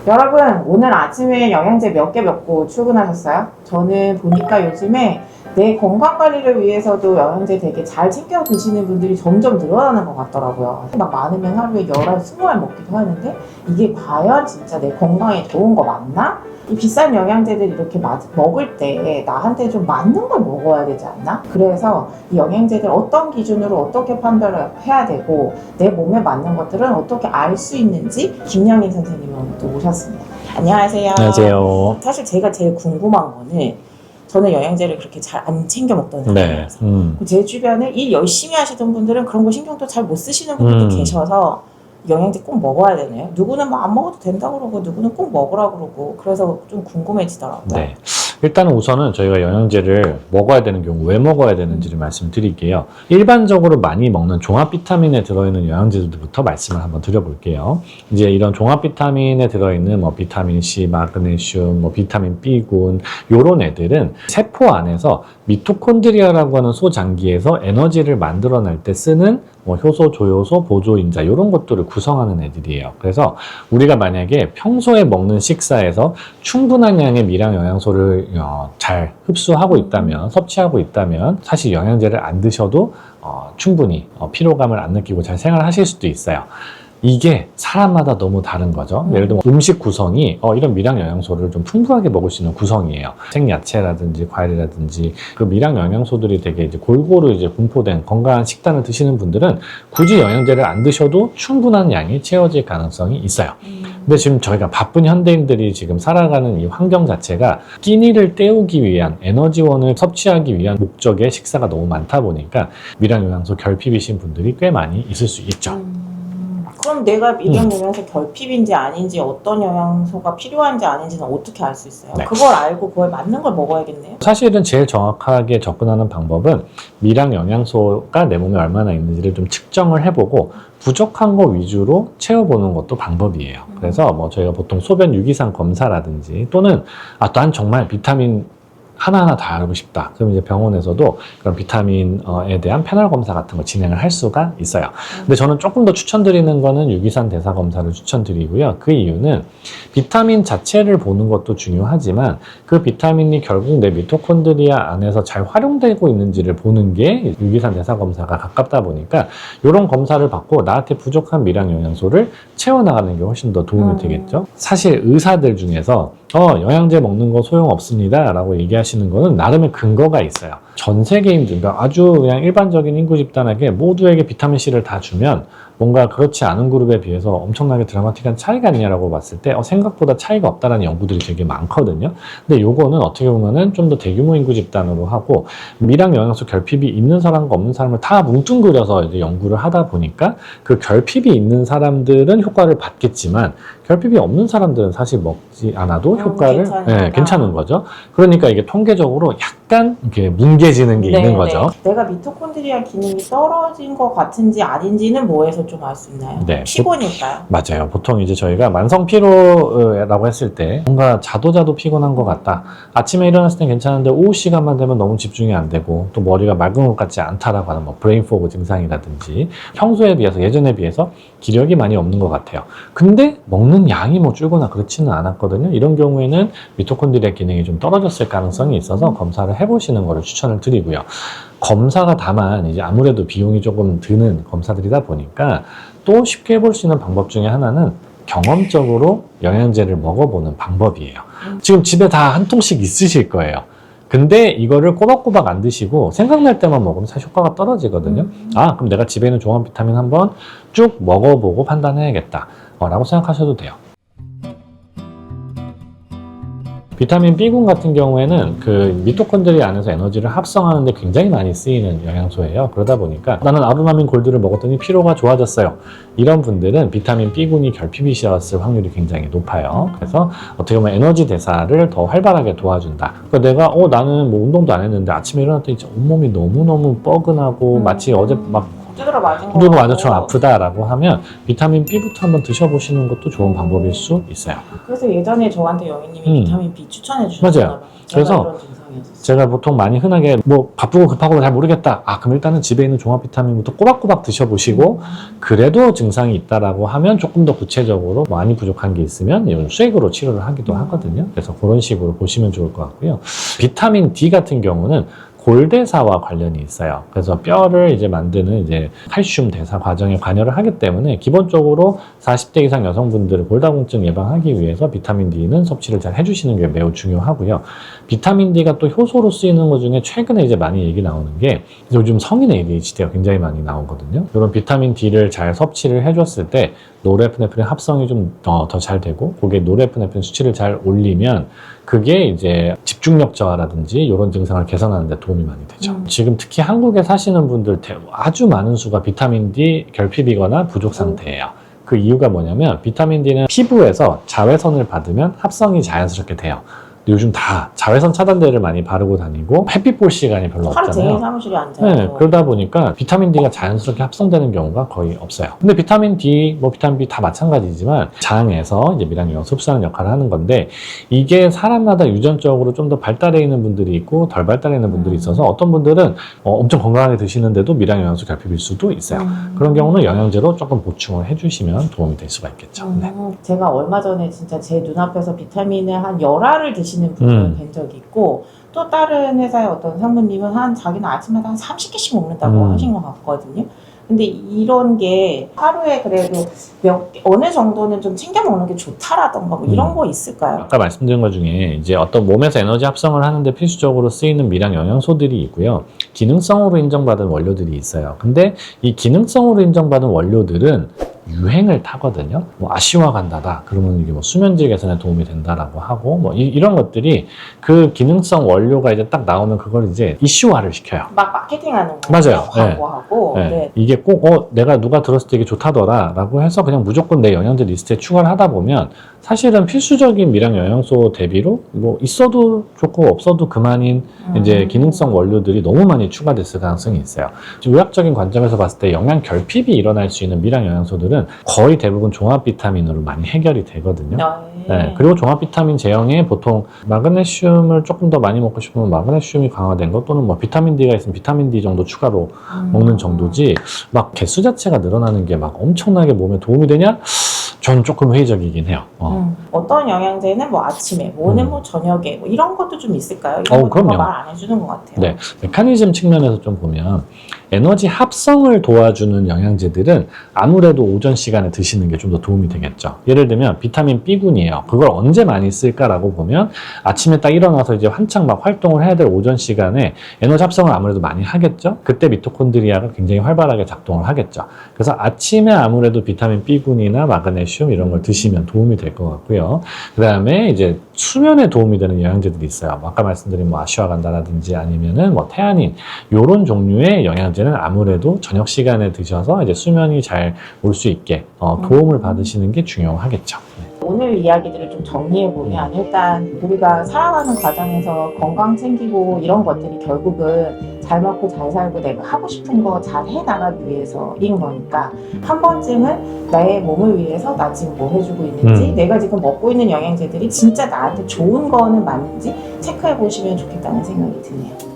여러분, 오늘 아침에 영양제 몇 개 먹고 출근하셨어요? 저는 보니까 요즘에 내 건강 관리를 위해서도 영양제 되게 잘 챙겨 드시는 분들이 점점 늘어나는 것 같더라고요. 막 많으면 하루에 10알, 20알 먹기도 하는데 이게 과연 진짜 내 건강에 좋은 거 맞나? 이 비싼 영양제들 이렇게 먹을 때 나한테 좀 맞는 걸 먹어야 되지 않나? 그래서 이 영양제들 어떤 기준으로 어떻게 판별을 해야 되고 내 몸에 맞는 것들은 어떻게 알 수 있는지 김영인 선생님을 오늘 또 모셨습니다. 안녕하세요. 안녕하세요. 사실 제가 제일 궁금한 거는 저는 영양제를 그렇게 잘 안 챙겨 먹던 네. 사람이라서 제 주변에 일 열심히 하시던 분들은 그런 거 신경도 잘 못 쓰시는 분들도 계셔서 영양제 꼭 먹어야 되나요? 누구는 뭐 안 먹어도 된다고 그러고 누구는 꼭 먹으라 그러고 그래서 좀 궁금해지더라고요. 네. 일단은 우선은 저희가 영양제를 먹어야 되는 경우 왜 먹어야 되는지를 말씀드릴게요. 일반적으로 많이 먹는 종합 비타민에 들어있는 영양제들부터 말씀을 한번 드려볼게요. 이제 이런 종합 비타민에 들어있는 뭐 비타민 C, 마그네슘, 뭐 비타민 B군 요런 애들은 세포 안에서 미토콘드리아라고 하는 소장기에서 에너지를 만들어낼 때 쓰는 뭐 효소, 조효소, 보조인자 이런 것들을 구성하는 애들이에요. 그래서 우리가 만약에 평소에 먹는 식사에서 충분한 양의 미량 영양소를 잘 흡수하고 있다면, 섭취하고 있다면 사실 영양제를 안 드셔도 충분히 피로감을 안 느끼고 잘 생활하실 수도 있어요. 이게 사람마다 너무 다른 거죠. 예를 들면 음식 구성이 이런 미량 영양소를 좀 풍부하게 먹을 수 있는 구성이에요. 생야채라든지 과일이라든지 그 미량 영양소들이 되게 이제 골고루 이제 분포된 건강한 식단을 드시는 분들은 굳이 영양제를 안 드셔도 충분한 양이 채워질 가능성이 있어요. 근데 지금 저희가 바쁜 현대인들이 지금 살아가는 이 환경 자체가 끼니를 때우기 위한 에너지원을 섭취하기 위한 목적의 식사가 너무 많다 보니까 미량 영양소 결핍이신 분들이 꽤 많이 있을 수 있죠. 그럼 내가 미량 영양소 결핍인지 아닌지 어떤 영양소가 필요한지 아닌지는 어떻게 알 수 있어요? 네. 그걸 알고 그거에 맞는 걸 먹어야겠네요. 사실은 제일 정확하게 접근하는 방법은 미량 영양소가 내 몸에 얼마나 있는지를 좀 측정을 해보고 부족한 거 위주로 채워보는 것도 방법이에요. 그래서 뭐 저희가 보통 소변 유기산 검사라든지 또는 난 정말 비타민 하나하나 다 알고 싶다. 그럼 이제 병원에서도 그런 비타민에 대한 패널 검사 같은 걸 진행을 할 수가 있어요. 근데 저는 조금 더 추천드리는 거는 유기산 대사 검사를 추천드리고요. 그 이유는 비타민 자체를 보는 것도 중요하지만 그 비타민이 결국 내 미토콘드리아 안에서 잘 활용되고 있는지를 보는 게 유기산 대사 검사가 가깝다 보니까 이런 검사를 받고 나한테 부족한 미량 영양소를 채워나가는 게 훨씬 더 도움이 되겠죠. 사실 의사들 중에서 영양제 먹는 거 소용없습니다 라고 얘기하시는 거는 나름의 근거가 있어요. 전 세계인들, 그러니까 아주 그냥 일반적인 인구 집단에게 모두에게 비타민C를 다 주면 뭔가 그렇지 않은 그룹에 비해서 엄청나게 드라마틱한 차이가 있냐라고 봤을 때 생각보다 차이가 없다라는 연구들이 되게 많거든요. 근데 요거는 어떻게 보면은 좀 더 대규모 인구 집단으로 하고 미량 영양소 결핍이 있는 사람과 없는 사람을 다 뭉뚱그려서 이제 연구를 하다 보니까 그 결핍이 있는 사람들은 효과를 받겠지만 결핍이 없는 사람들은 사실 먹지 않아도 효과를 괜찮은 거죠. 그러니까 이게 통계적으로 약간 이렇게 뭉개지는 게 있는 거죠. 내가 미토콘드리아 기능이 떨어진 것 같은지 아닌지는 뭐에서 좀 알 수 있나요? 네. 피곤일까요? 맞아요. 보통 이제 저희가 만성 피로라고 했을 때 뭔가 자도 피곤한 것 같다. 아침에 일어났을 땐 괜찮은데 오후 시간만 되면 너무 집중이 안 되고 또 머리가 맑은 것 같지 않다라고 하는 뭐 브레인 포그 증상이라든지 평소에 비해서 예전에 비해서 기력이 많이 없는 것 같아요. 근데 먹는 양이 뭐 줄거나 그렇지는 않았거든요. 이런 경우에는 미토콘드리아 기능이 좀 떨어졌을 가능성이 있어서 검사를 해보시는 것을 추천을 드리고요. 검사가 다만 이제 아무래도 비용이 조금 드는 검사들이다 보니까 또 쉽게 해볼 수 있는 방법 중에 하나는 경험적으로 영양제를 먹어보는 방법이에요. 지금 집에 다 한 통씩 있으실 거예요. 근데 이거를 꼬박꼬박 안 드시고 생각날 때만 먹으면 사실 효과가 떨어지거든요. 그럼 내가 집에 있는 종합 비타민 한번 쭉 먹어보고 판단해야겠다 라고 생각하셔도 돼요. 비타민 B군 같은 경우에는 그 미토콘드리아 안에서 에너지를 합성하는 데 굉장히 많이 쓰이는 영양소예요. 그러다 보니까 나는 아루마민 골드를 먹었더니 피로가 좋아졌어요. 이런 분들은 비타민 B군이 결핍이셨을 확률이 굉장히 높아요. 그래서 어떻게 보면 에너지 대사를 더 활발하게 도와준다. 그러니까 내가 나는 뭐 운동도 안 했는데 아침에 일어났더니 온몸이 너무너무 뻐근하고 마치 어제 막 두드러 맞은 거 두드러 맞아처럼 아프다라고 하면 비타민 B부터 한번 드셔보시는 것도 좋은 방법일 수 있어요. 그래서 예전에 저한테 영희님이 비타민 B 추천해 주셨잖아요. 맞아요. 그래서 중요해졌어요? 제가 보통 많이 흔하게 뭐 바쁘고 급하고 잘 모르겠다. 그럼 일단은 집에 있는 종합 비타민부터 꼬박꼬박 드셔보시고 그래도 증상이 있다라고 하면 조금 더 구체적으로 많이 부족한 게 있으면 이런 수액으로 치료를 하기도 하거든요. 그래서 그런 식으로 보시면 좋을 것 같고요. 비타민 D 같은 경우는 골대사와 관련이 있어요. 그래서 뼈를 이제 만드는 이제 칼슘 대사 과정에 관여를 하기 때문에 기본적으로 40대 이상 여성분들을 골다공증 예방하기 위해서 비타민 D는 섭취를 잘 해주시는 게 매우 중요하고요. 비타민 D가 또 효소로 쓰이는 것 중에 최근에 이제 많이 얘기 나오는 게 요즘 성인 ADHD가 굉장히 많이 나오거든요. 이런 비타민 D를 잘 섭취를 해줬을 때 노르에프네프린 합성이 좀 더 잘 되고 거기에 노르에프네프린 수치를 잘 올리면 그게 이제 집중력 저하라든지 이런 증상을 개선하는 데 도움이 많이 되죠. 지금 특히 한국에 사시는 분들 아주 많은 수가 비타민 D 결핍이거나 부족 상태예요. 그 이유가 뭐냐면 비타민 D는 피부에서 자외선을 받으면 합성이 자연스럽게 돼요. 요즘 다 자외선 차단제를 많이 바르고 다니고 햇빛 볼 시간이 별로 하루 없잖아요. 종일 사무실에 앉아요. 네, 그러다 보니까 비타민 D가 자연스럽게 합성되는 경우가 거의 없어요. 근데 비타민 D, 비타민 B 다 마찬가지지만 장에서 이제 미량영양소 흡수하는 역할을 하는 건데 이게 사람마다 유전적으로 좀 더 발달해 있는 분들이 있고 덜 발달해 있는 분들이 있어서 어떤 분들은 엄청 건강하게 드시는데도 미량영양소 결핍일 수도 있어요. 그런 경우는 영양제로 조금 보충을 해주시면 도움이 될 수가 있겠죠. 네. 제가 얼마 전에 진짜 제 눈앞에서 비타민을 한 열알을 드시는 분을 뵌 적이 있고 또 다른 회사의 어떤 상무님은 자기는 아침마다 한 30개씩 먹는다고 하신 것 같거든요. 근데 이런 게 하루에 그래도 어느 정도는 좀 챙겨 먹는 게 좋다라던가 뭐 이런 거 있을까요? 아까 말씀드린 것 중에 이제 어떤 몸에서 에너지 합성을 하는데 필수적으로 쓰이는 미량 영양소들이 있고요. 기능성으로 인정받은 원료들이 있어요. 근데 이 기능성으로 인정받은 원료들은 유행을 타거든요. 아시와 간다다. 그러면 이게 수면질 개선에 도움이 된다라고 하고 이런 것들이 그 기능성 원료가 이제 딱 나오면 그걸 이제 이슈화를 시켜요. 막 마케팅하는 거 맞아요. 광고하고 네. 네. 이게 꼭 내가 누가 들었을 때 이게 좋다더라라고 해서 그냥 무조건 내 영양제 리스트에 추가를 하다 보면 사실은 필수적인 미량 영양소 대비로 있어도 좋고 없어도 그만인 이제 기능성 원료들이 너무 많이 추가됐을 가능성이 있어요. 의학적인 관점에서 봤을 때 영양 결핍이 일어날 수 있는 미량 영양소들은 거의 대부분 종합 비타민으로 많이 해결이 되거든요. 네. 그리고 종합 비타민 제형에 보통 마그네슘을 조금 더 많이 먹고 싶으면 마그네슘이 강화된 것 또는 비타민 D가 있으면 비타민 D 정도 추가로 먹는 정도지 개수 자체가 늘어나는 게 엄청나게 몸에 도움이 되냐? 저는 조금 회의적이긴 해요. 어떤 영양제는 아침에, 뭐는 저녁에 이런 것도 좀 있을까요? 이런 것도 말 안 해주는 것 같아요. 네, 메커니즘 측면에서 좀 보면 에너지 합성을 도와주는 영양제들은 아무래도 오전 시간에 드시는 게 좀 더 도움이 되겠죠. 예를 들면 비타민 B군이에요. 그걸 언제 많이 쓸까라고 보면 아침에 딱 일어나서 이제 한창 활동을 해야 될 오전 시간에 에너지 합성을 아무래도 많이 하겠죠. 그때 미토콘드리아가 굉장히 활발하게 작동을 하겠죠. 그래서 아침에 아무래도 비타민 B군이나 마그네슘 이런 걸 드시면 도움이 될 것 같고요. 그 다음에 이제 수면에 도움이 되는 영양제들이 있어요. 아까 말씀드린 아슈아간다라든지 아니면은 태아닌 이런 종류의 영양제는 아무래도 저녁 시간에 드셔서 이제 수면이 잘 올 수 있게 도움을 받으시는 게 중요하겠죠. 오늘 이야기들을 좀 정리해보면 일단 우리가 살아가는 과정에서 건강 챙기고 이런 것들이 결국은 잘 먹고 잘 살고 내가 하고 싶은 거 잘 해나가기 위해서인 거니까 한 번쯤은 나의 몸을 위해서 나 지금 뭐 해주고 있는지 내가 지금 먹고 있는 영양제들이 진짜 나한테 좋은 거는 맞는지 체크해 보시면 좋겠다는 생각이 드네요.